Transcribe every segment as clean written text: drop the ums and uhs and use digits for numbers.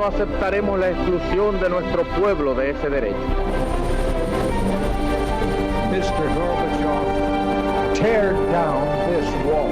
no aceptaremos la exclusión de nuestro pueblo de ese derecho. Mr. Gorbachev, tear down this wall.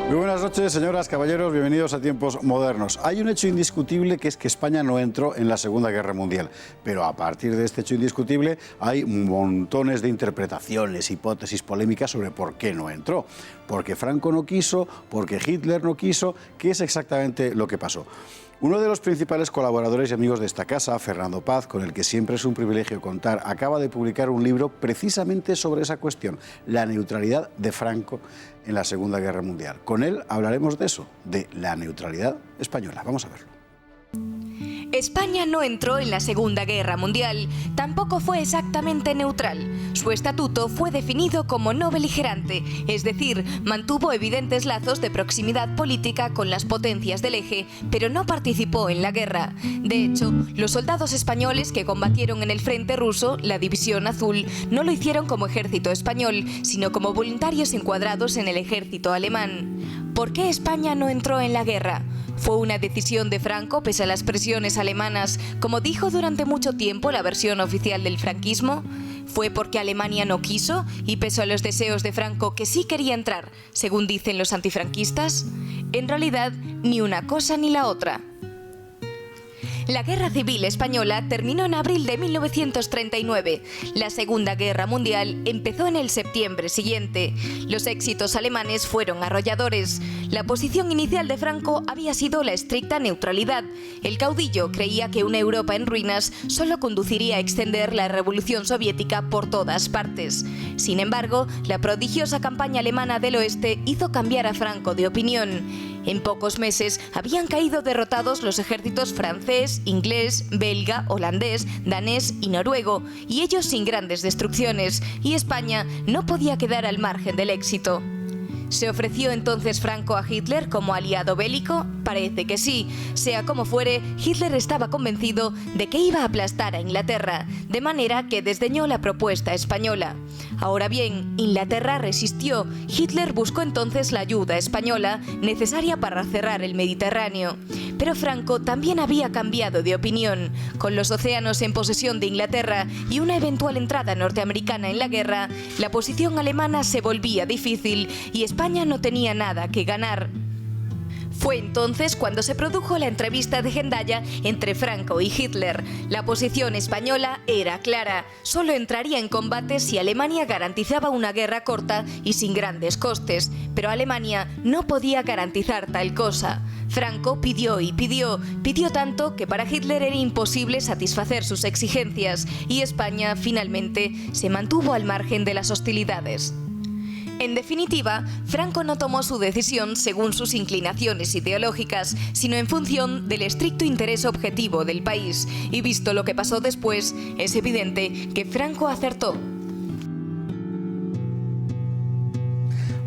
Buenas noches, señoras, caballeros, bienvenidos a Tiempos Modernos. Hay un hecho indiscutible que es que España no entró en la Segunda Guerra Mundial, pero a partir de este hecho indiscutible hay montones de interpretaciones, hipótesis polémicas sobre por qué no entró. Porque Franco no quiso, porque Hitler no quiso, ¿qué es exactamente lo que pasó? Uno de los principales colaboradores y amigos de esta casa, Fernando Paz, con el que siempre es un privilegio contar, acaba de publicar un libro precisamente sobre esa cuestión, la neutralidad de Franco en la Segunda Guerra Mundial. Con él hablaremos de eso, de la neutralidad española. Vamos a verlo. España no entró en la Segunda Guerra Mundial, tampoco fue exactamente neutral. Su estatuto fue definido como no beligerante, es decir, mantuvo evidentes lazos de proximidad política con las potencias del eje, pero no participó en la guerra. De hecho, los soldados españoles que combatieron en el frente ruso, la División Azul, no lo hicieron como ejército español, sino como voluntarios encuadrados en el ejército alemán. ¿Por qué España no entró en la guerra? ¿Fue una decisión de Franco pese a las presiones alemanas, como dijo durante mucho tiempo la versión oficial del franquismo? ¿Fue porque Alemania no quiso y pese a los deseos de Franco que sí quería entrar, según dicen los antifranquistas? En realidad, ni una cosa ni la otra. La Guerra Civil Española terminó en abril de 1939. La Segunda Guerra Mundial empezó en el septiembre siguiente. Los éxitos alemanes fueron arrolladores. La posición inicial de Franco había sido la estricta neutralidad. El caudillo creía que una Europa en ruinas solo conduciría a extender la revolución soviética por todas partes. Sin embargo, la prodigiosa campaña alemana del oeste hizo cambiar a Franco de opinión. En pocos meses habían caído derrotados los ejércitos francés, inglés, belga, holandés, danés y noruego, y ellos sin grandes destrucciones, y España no podía quedar al margen del éxito. ¿Se ofreció entonces Franco a Hitler como aliado bélico? Parece que sí. Sea como fuere, Hitler estaba convencido de que iba a aplastar a Inglaterra, de manera que desdeñó la propuesta española. Ahora bien, Inglaterra resistió. Hitler buscó entonces la ayuda española necesaria para cerrar el Mediterráneo. Pero Franco también había cambiado de opinión. Con los océanos en posesión de Inglaterra y una eventual entrada norteamericana en la guerra, la posición alemana se volvía difícil y España no tenía nada que ganar. Fue entonces cuando se produjo la entrevista de Hendaya entre Franco y Hitler. La posición española era clara. Solo entraría en combate si Alemania garantizaba una guerra corta y sin grandes costes. Pero Alemania no podía garantizar tal cosa. Franco pidió y pidió tanto que para Hitler era imposible satisfacer sus exigencias y España finalmente se mantuvo al margen de las hostilidades. En definitiva, Franco no tomó su decisión según sus inclinaciones ideológicas, sino en función del estricto interés objetivo del país. Y visto lo que pasó después, es evidente que Franco acertó.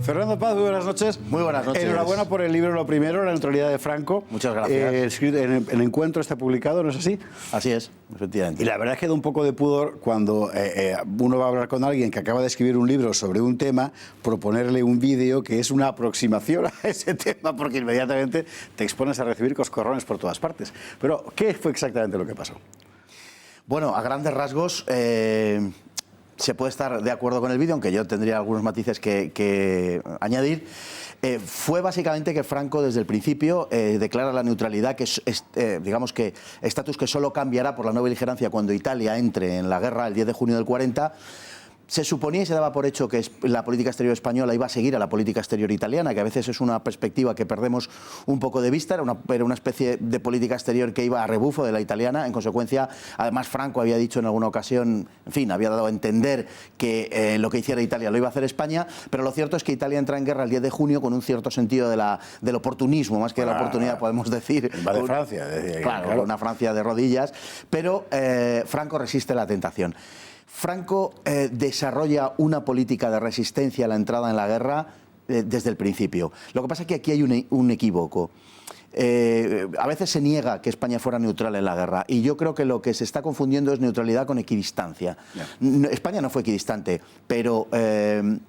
Fernando Paz, muy buenas noches. Muy buenas noches. Enhorabuena por el libro, lo primero, La neutralidad de Franco. Muchas gracias. En Encuentro está publicado, ¿no es así? Así es, efectivamente. Y la verdad es que da un poco de pudor cuando uno va a hablar con alguien que acaba de escribir un libro sobre un tema, proponerle un vídeo que es una aproximación a ese tema, porque inmediatamente te expones a recibir coscorrones por todas partes. Pero, ¿qué fue exactamente lo que pasó? Bueno, a grandes rasgos, se puede estar de acuerdo con el vídeo, aunque yo tendría algunos matices que añadir. Fue básicamente que Franco desde el principio declara la neutralidad, que es digamos que estatus que solo cambiará por la no beligerancia cuando Italia entre en la guerra el 10 de junio del 40. Se suponía y se daba por hecho que la política exterior española iba a seguir a la política exterior italiana, que a veces es una perspectiva que perdemos un poco de vista, era una especie de política exterior que iba a rebufo de la italiana. En consecuencia, además Franco había dicho en alguna ocasión, en fin, había dado a entender que lo que hiciera Italia lo iba a hacer España, pero lo cierto es que Italia entra en guerra el 10 de junio con un cierto sentido del oportunismo, más que de la oportunidad, podemos decir. Va de Francia. Claro, una Francia de rodillas, pero Franco resiste la tentación. Franco desarrolla una política de resistencia a la entrada en la guerra desde el principio. Lo que pasa es que aquí hay un equívoco. A veces se niega que España fuera neutral en la guerra y yo creo que lo que se está confundiendo es neutralidad con equidistancia. España no fue equidistante, pero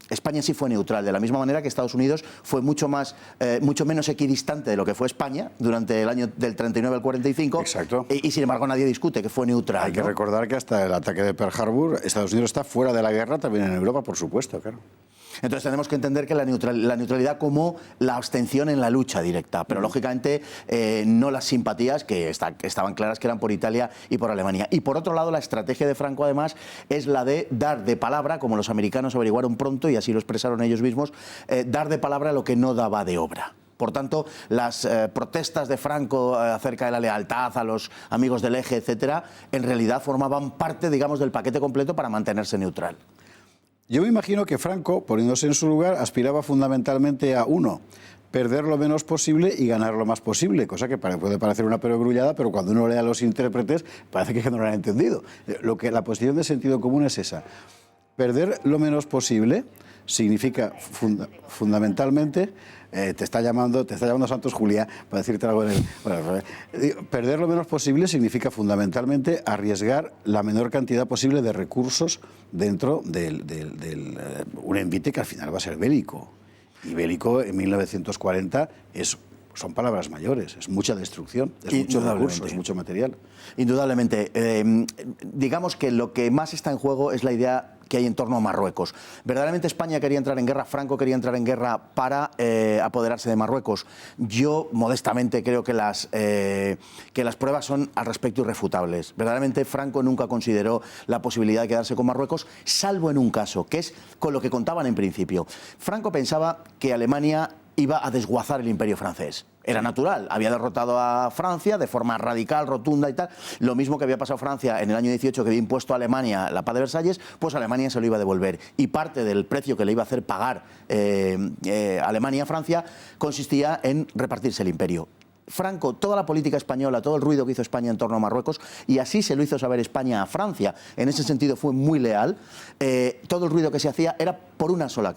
España sí fue neutral, de la misma manera que Estados Unidos fue mucho menos equidistante de lo que fue España durante el año del 39 al 45. Exacto. Y sin embargo nadie discute que fue neutral. Hay que recordar que hasta el ataque de Pearl Harbor, Estados Unidos está fuera de la guerra, también en Europa, por supuesto, claro. Entonces tenemos que entender que la neutralidad como la abstención en la lucha directa, pero lógicamente no las simpatías que estaban claras que eran por Italia y por Alemania. Y por otro lado, la estrategia de Franco además es la de dar de palabra, como los americanos averiguaron pronto y así lo expresaron ellos mismos, dar de palabra lo que no daba de obra. Por tanto, las protestas de Franco acerca de la lealtad a los amigos del eje, etcétera, en realidad formaban parte, digamos, del paquete completo para mantenerse neutral. Yo me imagino que Franco, poniéndose en su lugar, aspiraba fundamentalmente a uno, perder lo menos posible y ganar lo más posible, cosa que puede parecer una perogrullada, pero cuando uno lee a los intérpretes parece que no lo han entendido. La posición de sentido común es esa. Perder lo menos posible significa fundamentalmente... te está llamando Santos Juliá para decirte algo en el... Bueno, perder lo menos posible significa fundamentalmente arriesgar la menor cantidad posible de recursos dentro de un envite que al final va a ser bélico. Y bélico en 1940 son palabras mayores, es mucha destrucción, es mucho recurso, es mucho material. Indudablemente. Digamos que lo que más está en juego es la idea que hay en torno a Marruecos. Verdaderamente España quería entrar en guerra, Franco quería entrar en guerra para apoderarse de Marruecos. Yo, modestamente, creo que las pruebas son al respecto irrefutables. Verdaderamente Franco nunca consideró la posibilidad de quedarse con Marruecos, salvo en un caso, que es con lo que contaban en principio. Franco pensaba que Alemania iba a desguazar el imperio francés. Era natural, había derrotado a Francia de forma radical, rotunda y tal. Lo mismo que había pasado Francia en el año 18, que había impuesto a Alemania la paz de Versalles, pues Alemania se lo iba a devolver. Y parte del precio que le iba a hacer pagar Alemania a Francia consistía en repartirse el imperio. Franco, toda la política española, todo el ruido que hizo España en torno a Marruecos, y así se lo hizo saber España a Francia, en ese sentido fue muy leal, todo el ruido que se hacía era por una sola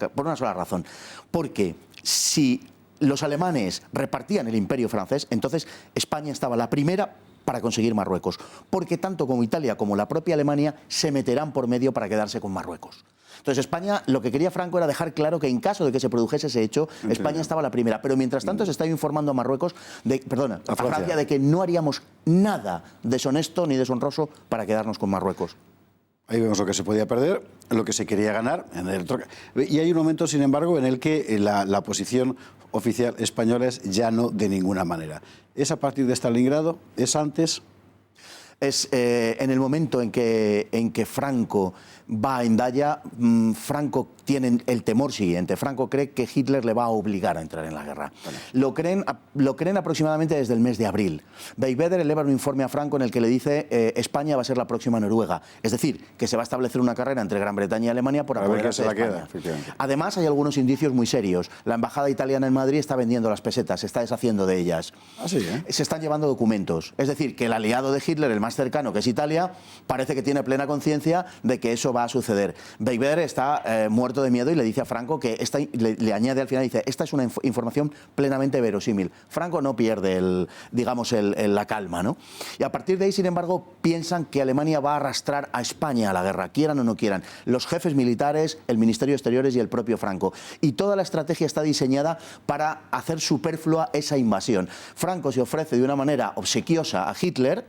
razón. Porque si los alemanes repartían el imperio francés, entonces España estaba la primera para conseguir Marruecos, porque tanto como Italia como la propia Alemania se meterán por medio para quedarse con Marruecos. Entonces España, lo que quería Franco era dejar claro que en caso de que se produjese ese hecho, España estaba la primera, pero mientras tanto se estaba informando a a Francia de que no haríamos nada deshonesto ni deshonroso para quedarnos con Marruecos. Ahí vemos lo que se podía perder, lo que se quería ganar. Y hay un momento, sin embargo, en el que la posición oficial española es ya no de ninguna manera. ¿Es a partir de Stalingrado? ¿Es antes? Es en el momento en que Franco va a Hendaya, Franco tiene el temor siguiente. Franco cree que Hitler le va a obligar a entrar en la guerra. Vale. Lo creen aproximadamente desde el mes de abril. Beigbeder eleva un informe a Franco en el que le dice España va a ser la próxima Noruega. Es decir, que se va a establecer una carrera entre Gran Bretaña y Alemania por apoderarse de España. Además, hay algunos indicios muy serios. La embajada italiana en Madrid está vendiendo las pesetas, se está deshaciendo de ellas. ¿Ah, sí, eh? Se están llevando documentos. Es decir, que el aliado de Hitler, el más cercano, que es Italia, parece que tiene plena conciencia de que eso va a suceder. Beigbeder está muerto de miedo y le dice a Franco que le añade al final, dice, esta es una información plenamente verosímil. Franco no pierde la calma, ¿no? Y a partir de ahí, sin embargo, piensan que Alemania va a arrastrar a España a la guerra, quieran o no quieran. Los jefes militares, el Ministerio de Exteriores y el propio Franco. Y toda la estrategia está diseñada para hacer superflua esa invasión. Franco se ofrece de una manera obsequiosa a Hitler,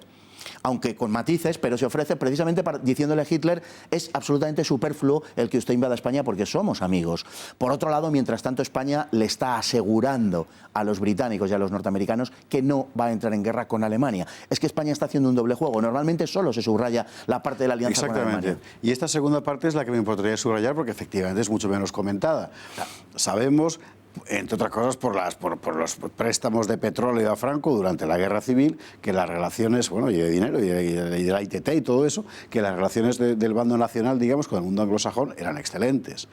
aunque con matices, pero se ofrece precisamente diciéndole a Hitler es absolutamente superfluo el que usted invada España porque somos amigos. Por otro lado, mientras tanto, España le está asegurando a los británicos y a los norteamericanos que no va a entrar en guerra con Alemania. Es que España está haciendo un doble juego. Normalmente solo se subraya la parte de la alianza con Alemania. Y esta segunda parte es la que me importaría subrayar porque efectivamente es mucho menos comentada. Claro. Sabemos, entre otras cosas por los préstamos de petróleo a Franco durante la Guerra Civil, que las relaciones, bueno, y de dinero y de la ITT y todo eso, que las relaciones del bando nacional, digamos, con el mundo anglosajón eran excelentes.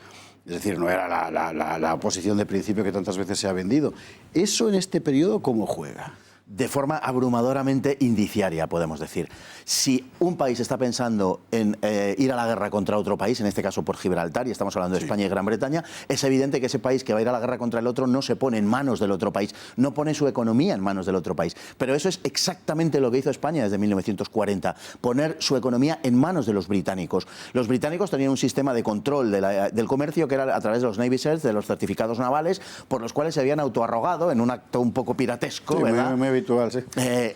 Es decir, no era la oposición de principio que tantas veces se ha vendido. ¿Eso en este periodo cómo juega? de forma abrumadoramente indiciaria, podemos decir. Si un país está pensando en ir a la guerra contra otro país, en este caso por Gibraltar, y estamos hablando de España y Gran Bretaña, es evidente que ese país que va a ir a la guerra contra el otro no se pone en manos del otro país, no pone su economía en manos del otro país. Pero eso es exactamente lo que hizo España desde 1940, poner su economía en manos de los británicos. Los británicos tenían un sistema de control del comercio que era a través de los Navy Seals, de los certificados navales, por los cuales se habían autoarrogado, en un acto un poco piratesco, sí, ¿verdad? Muy habitual, sí.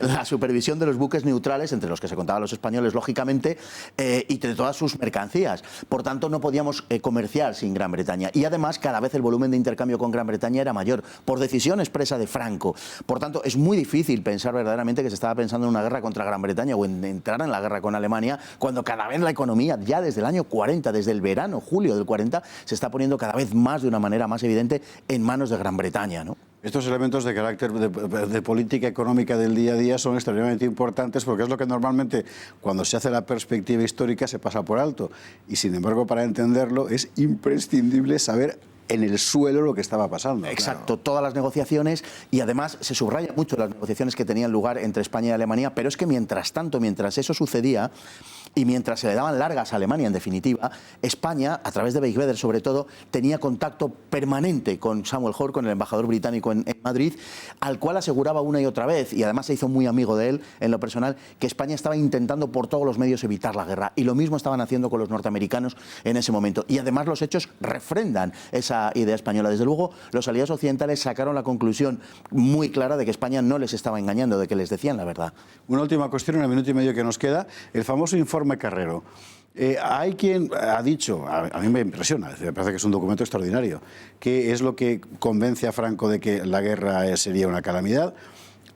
La supervisión de los buques neutrales, entre los que se contaban los españoles, lógicamente, y de todas sus mercancías. Por tanto, no podíamos comerciar sin Gran Bretaña. Y además, cada vez el volumen de intercambio con Gran Bretaña era mayor, por decisión expresa de Franco. Por tanto, es muy difícil pensar verdaderamente que se estaba pensando en una guerra contra Gran Bretaña o en entrar en la guerra con Alemania, cuando cada vez la economía, ya desde el año 40, desde el verano, julio del 40, se está poniendo cada vez más, de una manera más evidente, en manos de Gran Bretaña, ¿no? Estos elementos de carácter de política económica del día a día son extremadamente importantes porque es lo que normalmente cuando se hace la perspectiva histórica se pasa por alto. Y sin embargo, para entenderlo es imprescindible saber en el suelo lo que estaba pasando. Exacto, claro. Todas las negociaciones, y además se subraya mucho las negociaciones que tenían lugar entre España y Alemania, pero es que mientras tanto, mientras eso sucedía, y mientras se le daban largas a Alemania, en definitiva, España, a través de Beigbeder sobre todo, tenía contacto permanente con Samuel Hoare, con el embajador británico en Madrid, al cual aseguraba una y otra vez, y además se hizo muy amigo de él en lo personal, que España estaba intentando por todos los medios evitar la guerra, y lo mismo estaban haciendo con los norteamericanos en ese momento. Y además los hechos refrendan esa idea española. Desde luego, los aliados occidentales sacaron la conclusión muy clara de que España no les estaba engañando, de que les decían la verdad. Una última cuestión, en el minuto y medio que nos queda, el famoso informe Carrero. Hay quien ha dicho, a mí me impresiona, me parece que es un documento extraordinario, que es lo que convence a Franco de que la guerra sería una calamidad.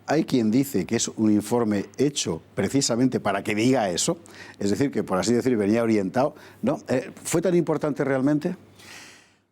Hay quien dice que es un informe hecho precisamente para que diga eso, es decir, que por así decir venía orientado. ¿No? ¿Fue tan importante realmente?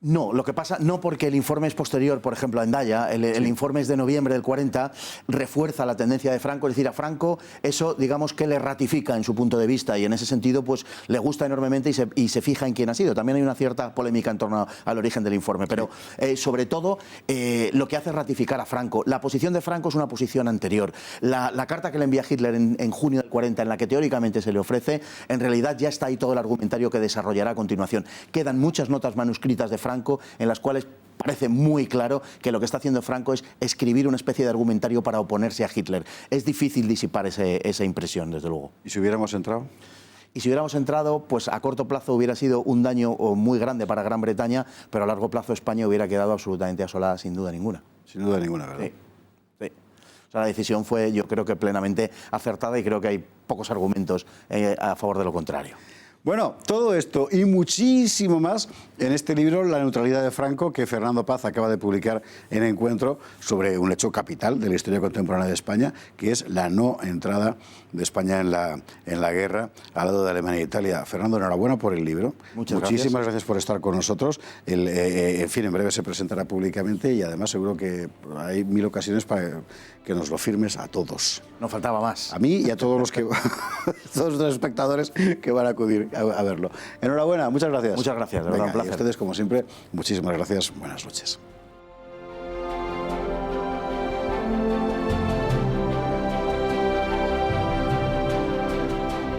No, lo que pasa, no porque el informe es posterior, por ejemplo, a Endaya, el informe es de noviembre del 40, refuerza la tendencia de Franco, es decir, a Franco eso, digamos, que le ratifica en su punto de vista y en ese sentido, pues, le gusta enormemente y se fija en quién ha sido. También hay una cierta polémica en torno al origen del informe, pero sobre todo lo que hace es ratificar a Franco. La posición de Franco es una posición anterior. La carta que le envía Hitler en junio del 40, en la que teóricamente se le ofrece, en realidad ya está ahí todo el argumentario que desarrollará a continuación. Quedan muchas notas manuscritas de Franco en las cuales parece muy claro que lo que está haciendo Franco es escribir una especie de argumentario para oponerse a Hitler. Es difícil disipar esa impresión, desde luego. ¿Y si hubiéramos entrado? Y si hubiéramos entrado, pues a corto plazo hubiera sido un daño muy grande para Gran Bretaña, pero a largo plazo España hubiera quedado absolutamente asolada, sin duda ninguna. Sin duda ninguna, ¿verdad? Sí. Sí. O sea, la decisión fue, yo creo que plenamente acertada y creo que hay pocos argumentos a favor de lo contrario. Bueno, todo esto y muchísimo más en este libro, La neutralidad de Franco, que Fernando Paz acaba de publicar en Encuentro, sobre un hecho capital de la historia contemporánea de España, que es la no entrada de España en la guerra al lado de Alemania e Italia. Fernando, enhorabuena por el libro. Muchísimas gracias por estar con nosotros. En fin, en breve se presentará públicamente y además seguro que hay 1000 ocasiones para que nos lo firmes a todos. No faltaba más. A mí y a todos los todos los espectadores que van a acudir a verlo. Enhorabuena, muchas gracias. Muchas gracias, de verdad, un placer. Y a ustedes, como siempre, muchísimas gracias. Buenas noches.